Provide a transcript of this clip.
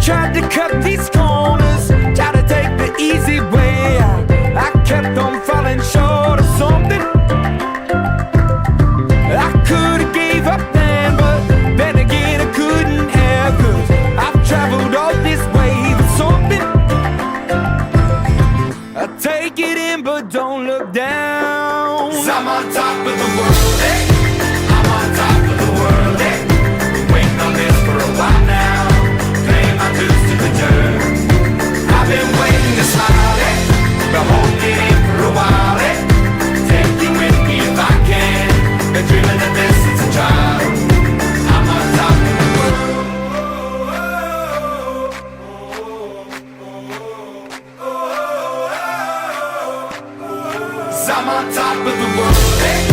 tried to cut these corners, tried to take the easy way out. I kept on falling short of something. I could've gave up then, but then again I couldn't have, 'cause I've traveled all this way for something. I take it in but don't look down, 'cause I'm on top of the world, eh? I'm on top of the world, eh? Been waiting on this for a while now, paying my dues to the dirt. I've been waiting to smile, eh? Been holding it in for a while, eh? Take you with me if I can. Been dreaming of this since a child. I'm on top of the world. 'Cause I'm on top of the world, eh?